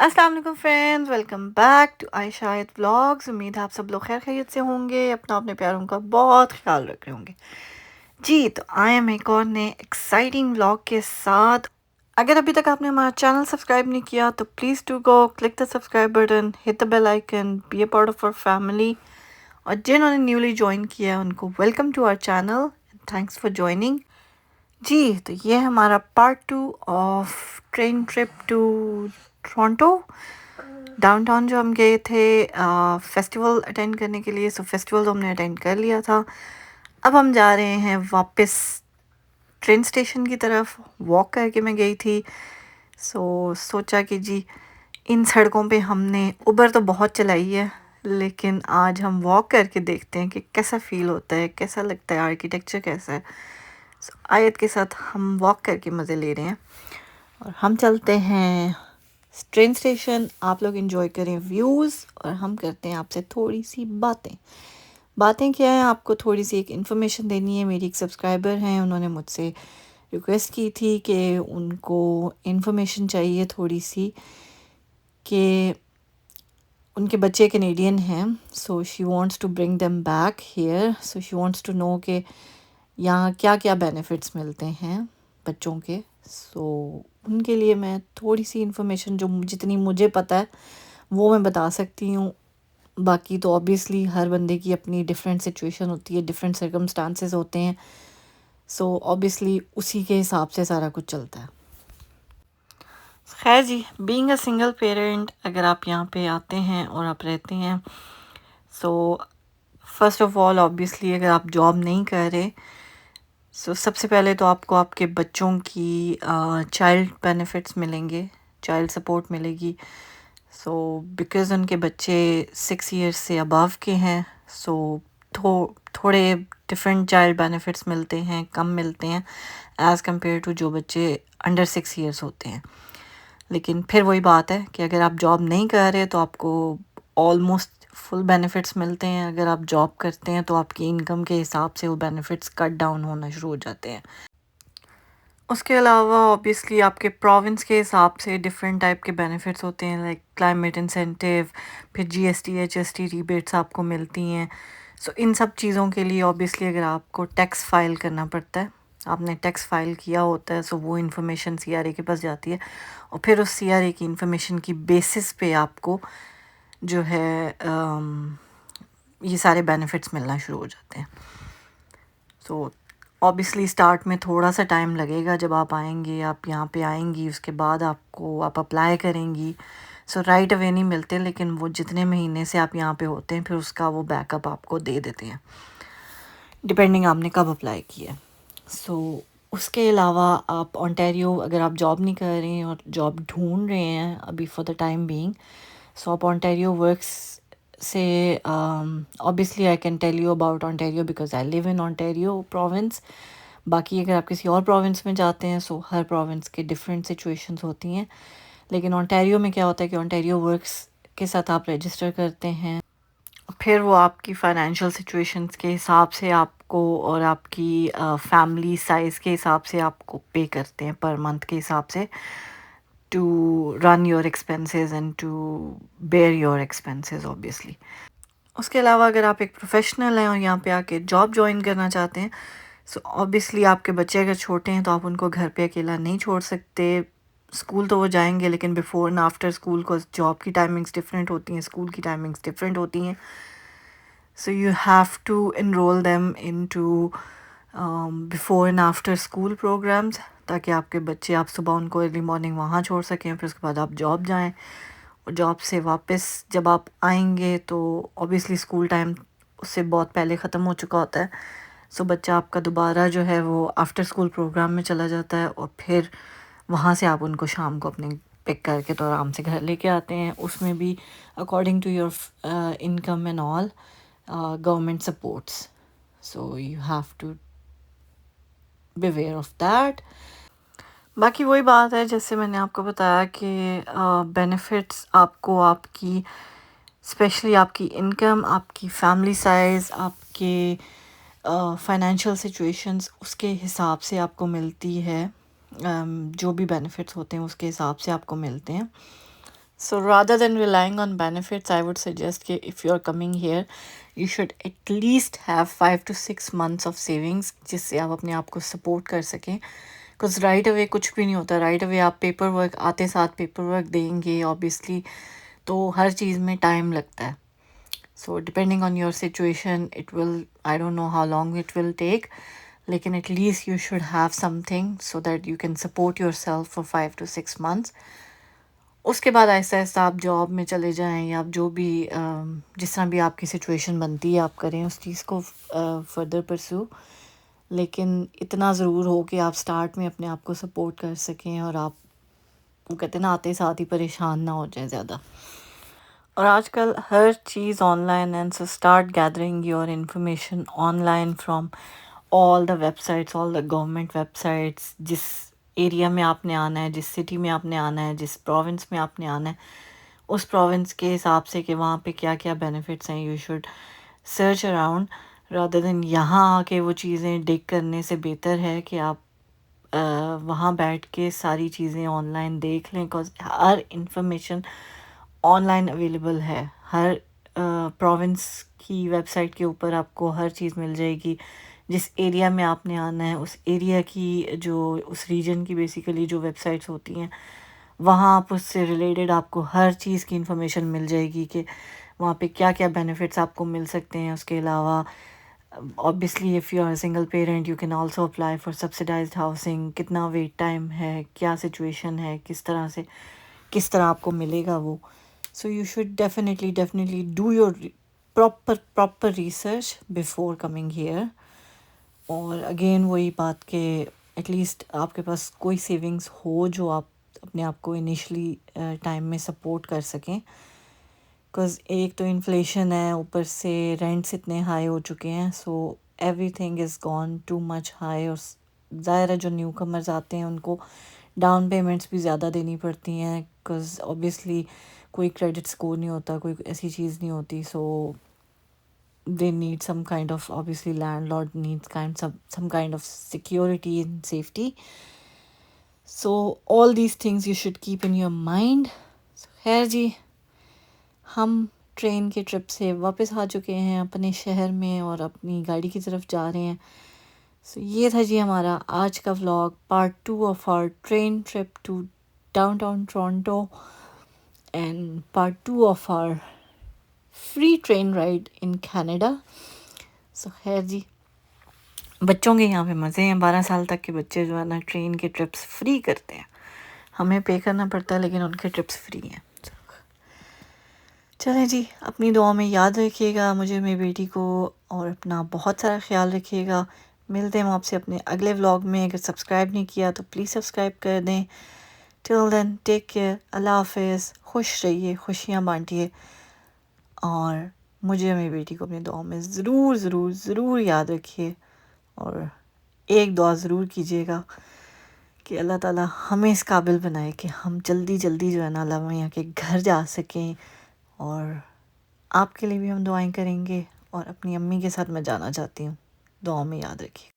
अस्सलाम वालेकुम friends, welcome back to Ayesha Ayat vlogs. उम्मीद है आप सब लोग खैर खैरियत से होंगे, अपना अपने प्यारों का बहुत ख्याल रख रहे होंगे। जी तो आई एम एक और नए एक्साइटिंग व्लॉग के साथ। अगर अभी तक आपने हमारा चैनल सब्सक्राइब नहीं किया तो please do go click the subscribe button, hit the bell icon, be a part of our family. और जिन्होंने न्यूली ज्वाइन किया है उनको welcome to our channel, thanks for joining. जी तो ये है हमारा part 2 of train trip to Toronto downtown जो हम गए थे फेस्टिवल अटेंड करने के लिए। सो फेस्टिवल तो हमने अटेंड कर लिया था। अब हम जा रहे हैं वापस ट्रेन स्टेशन की तरफ। वॉक करके मैं गई थी। सोचा कि जी इन सड़कों पे हमने उबर तो बहुत चलाई है, लेकिन आज हम वॉक करके देखते हैं कि कैसा फ़ील होता है, कैसा लगता है, आर्किटेक्चर कैसा है। आयत के साथ हम वॉक करके मज़े ले रहे हैं और हम चलते हैं ट्रेन स्टेशन। आप लोग एंजॉय करें व्यूज़ और हम करते हैं आपसे थोड़ी सी बातें। बातें क्या है, आपको थोड़ी सी एक इन्फॉर्मेशन देनी है। मेरी एक सब्सक्राइबर हैं, उन्होंने मुझसे रिक्वेस्ट की थी कि उनको इन्फॉर्मेशन चाहिए थोड़ी सी कि उनके बच्चे कैनेडियन हैं। So she wants to bring them back here. So she wants to know कि यहाँ क्या क्या बेनिफिट्स मिलते हैं बच्चों के। उनके लिए मैं थोड़ी सी इन्फॉर्मेशन जो जितनी मुझे पता है वो मैं बता सकती हूँ। बाकी तो ऑब्वियसली हर बंदे की अपनी डिफरेंट सिचुएशन होती है, डिफरेंट सर्कमस्टांसेस होते हैं। ऑब्वियसली उसी के हिसाब से सारा कुछ चलता है। खैर जी, बीइंग अ सिंगल पेरेंट अगर आप यहाँ पे आते हैं और आप रहते हैं, फर्स्ट ऑफ ऑल ऑब्वियसली अगर आप जॉब नहीं कर रहे, सबसे पहले तो आपको आपके बच्चों की चाइल्ड बेनिफिट्स मिलेंगे, चाइल्ड सपोर्ट मिलेगी। बिकॉज़ उनके बच्चे 6 इयर्स से अबव के हैं, थोड़े डिफरेंट चाइल्ड बेनिफिट्स मिलते हैं, कम मिलते हैं एज़ कम्पेयर टू जो बच्चे अंडर 6 इयर्स होते हैं। लेकिन फिर वही बात है कि अगर आप जॉब नहीं कर रहे तो आपको ऑलमोस्ट फुल बेनिफिट्स मिलते हैं। अगर आप जॉब करते हैं तो आपकी इनकम के हिसाब से वो बेनिफिट्स कट डाउन होना शुरू हो जाते हैं। उसके अलावा ऑब्वियसली आपके प्रोविंस के हिसाब से डिफरेंट टाइप के बेनिफिट्स होते हैं, लाइक क्लाइमेट इंसेंटिव, फिर जीएसटी एचएसटी रिबेट्स आपको मिलती हैं। इन सब चीज़ों के लिए ऑब्वियसली अगर आपको टैक्स फाइल करना पड़ता है, आपने टैक्स फाइल किया होता है, वो इन्फॉर्मेशन सीआरए के पास जाती है और फिर उस सीआरए की इन्फॉर्मेशन की बेसिस पे आपको जो है ये सारे बेनिफिट्स मिलना शुरू हो जाते हैं। ऑब्वियसली स्टार्ट में थोड़ा सा टाइम लगेगा। जब आप आएंगे, आप यहाँ पे आएंगी, उसके बाद आप अप्लाई करेंगी। राइट अवे नहीं मिलते, लेकिन वो जितने महीने से आप यहाँ पे होते हैं फिर उसका वो बैकअप आपको दे देते हैं, डिपेंडिंग आपने कब अप्लाई किया। उसके अलावा आप ओंटारियो अगर आप जॉब नहीं कर रहे हैं और जॉब ढूंढ रहे हैं अभी फॉर द टाइम बीइंग, आप ओंटारियो वर्क्स से obviously I can tell you about Ontario because I live in Ontario province. बाकी अगर आप किसी और प्रोविंस में जाते हैं, हर प्रोविंस के डिफरेंट सिचुएशंस होती हैं। लेकिन ओंटारियो में क्या होता है कि ओंटारियो वर्क्स के साथ आप रजिस्टर करते हैं, फिर वो आपकी फ़ाइनेंशियल सिचुएशंस के हिसाब से आपको और आपकी फैमिली साइज़ के हिसाब से आपको पे करते हैं पर मंथ के हिसाब से, to run your expenses and to bear your expenses obviously. उसके अलावा अगर आप एक प्रोफेशनल हैं और यहाँ पे आके जॉब ज्वाइन करना चाहते हैं, ऑब्वियसली आपके बच्चे अगर छोटे हैं तो आप उनको घर पे अकेला नहीं छोड़ सकते। स्कूल तो वो जाएंगे, लेकिन बिफोर एंड आफ्टर स्कूल को जॉब की टाइमिंग्स डिफरेंट होती हैं, स्कूल की टाइमिंग्स डिफरेंट होती हैं। You have to enroll them into before and after school programs, ताकि आपके बच्चे, आप सुबह उनको अर्ली मॉर्निंग वहाँ छोड़ सकें, फिर उसके बाद आप जॉब जाएं और जॉब से वापस जब आप आएंगे तो ऑब्वियसली स्कूल टाइम उससे बहुत पहले ख़त्म हो चुका होता है। बच्चा आपका दोबारा जो है वो आफ्टर स्कूल प्रोग्राम में चला जाता है और फिर वहाँ से आप उनको शाम को अपने पिक करके तो आराम से घर लेके आते हैं। उसमें भी according to your income and all government supports, so you have to be aware of that. बाकी वही बात है जैसे मैंने आपको बताया कि बेनिफिट्स आपको आपकी स्पेशली आपकी इनकम, आपकी फैमिली साइज़, आपके फाइनेंशियल सिचुएशंस, उसके हिसाब से आपको मिलती है। जो भी बेनिफिट्स होते हैं उसके हिसाब से आपको मिलते हैं। So rather than relying on benefits, I would suggest that if you are coming here, you should at least have 5 to 6 months of savings जिससे आप अपने आप को support कर सकें. Because right away कुछ भी नहीं होता. Right away आप पेपर वर्क आते साथ पेपर वर्क देंगे obviously, तो हर चीज़ में टाइम लगता है. So depending on your situation, it will, I don't know how long it will take, लेकिन at least you should have something so that you can support yourself for 5 to 6 months. उसके बाद आहिस्ता आहिस्ता आप job में चले जाएं या आप जो भी जिस तरह भी आपकी सिचुएशन बनती है आप करें उस चीज़ को फर्दर परस्यू. लेकिन इतना ज़रूर हो कि आप स्टार्ट में अपने आप को सपोर्ट कर सकें और आप, वो कहते हैं ना, आते साथ ही परेशान ना हो जाए ज़्यादा. और आजकल हर चीज़ online and so start gathering your information online from all the websites, all the government websites. जिस एरिया में आपने आना है, जिस सिटी में आपने आना है, जिस प्रोविंस में आपने आना है, उस प्रोविंस के हिसाब से कि वहाँ पे क्या क्या बेनिफिट्स हैं, you should search around rather than यहाँ आके वो चीज़ें डिग करने से बेहतर है कि आप वहाँ बैठ के सारी चीज़ें ऑनलाइन देख लें. Because her information online available है. हर प्रोविंस की वेबसाइट के ऊपर आपको हर चीज़ मिल जाएगी. जिस एरिया में आपने आना है उस एरिया की, जो उस रीजन की बेसिकली जो वेबसाइट्स होती हैं, वहाँ आप उससे रिलेटेड आपको हर चीज़ की इंफॉर्मेशन मिल जाएगी कि वहाँ पे क्या क्या बेनिफिट्स आपको मिल सकते हैं. उसके अलावा obviously if you are single parent you can also apply for subsidised housing. कितना वेट टाइम है, क्या सिचुएशन है, किस तरह आपको मिलेगा वो. So you should definitely do your proper research before coming here. और अगेन वही बात कि एटलीस्ट आपके पास कोई सेविंग्स हो जो आप अपने आप को इनिशियली टाइम में सपोर्ट कर सकें. बिकॉज़ एक तो इन्फ्लेशन है, ऊपर से रेंट्स इतने हाई हो चुके हैं, so everything is gone too much high. और ज़ाहिर है जो न्यू कमर्स आते हैं उनको डाउन पेमेंट्स भी ज़्यादा देनी पड़ती हैं. बिकॉज़ ऑब्वियसली कोई क्रेडिट स्कोर नहीं होता, कोई ऐसी चीज़ नहीं होती. सो they need some kind of, obviously landlord needs some kind of security and safety. So all these things you should keep in your mind. So खैर जी, हम ट्रेन के ट्रिप से वापस आ चुके हैं अपने शहर में और अपनी गाड़ी की तरफ जा रहे हैं. सो ये था जी हमारा आज का vlog, part 2 of our train trip to downtown Toronto and part 2 of our free train ride in Canada. So खैर जी, बच्चों के यहाँ पे मज़े हैं. 12 साल तक के बच्चे जो है ना ट्रेन के ट्रिप्स फ्री करते हैं. हमें पे करना पड़ता है लेकिन उनके ट्रिप्स फ्री हैं. चलें जी, अपनी दुआ में याद रखिएगा मुझे, मेरी बेटी को, और अपना बहुत सारा ख्याल रखिएगा. मिलते हैं हम आपसे अपने अगले व्लॉग में. अगर सब्सक्राइब नहीं किया तो प्लीज़ सब्सक्राइब कर दें. टिल देन टेक केयर, अल्लाह हाफिज़. खुश रहिए, खुशियाँ बांटिए, और मुझे मेरी बेटी को अपनी दुआ में ज़रूर याद रखिए. और एक दुआ ज़रूर कीजिएगा कि अल्लाह ताला हमें इस काबिल बनाए कि हम जल्दी जो है ना अल्लाह मियाँ के घर जा सकें. और आपके लिए भी हम दुआएं करेंगे, और अपनी अम्मी के साथ मैं जाना चाहती हूँ. दुआ में याद रखिए.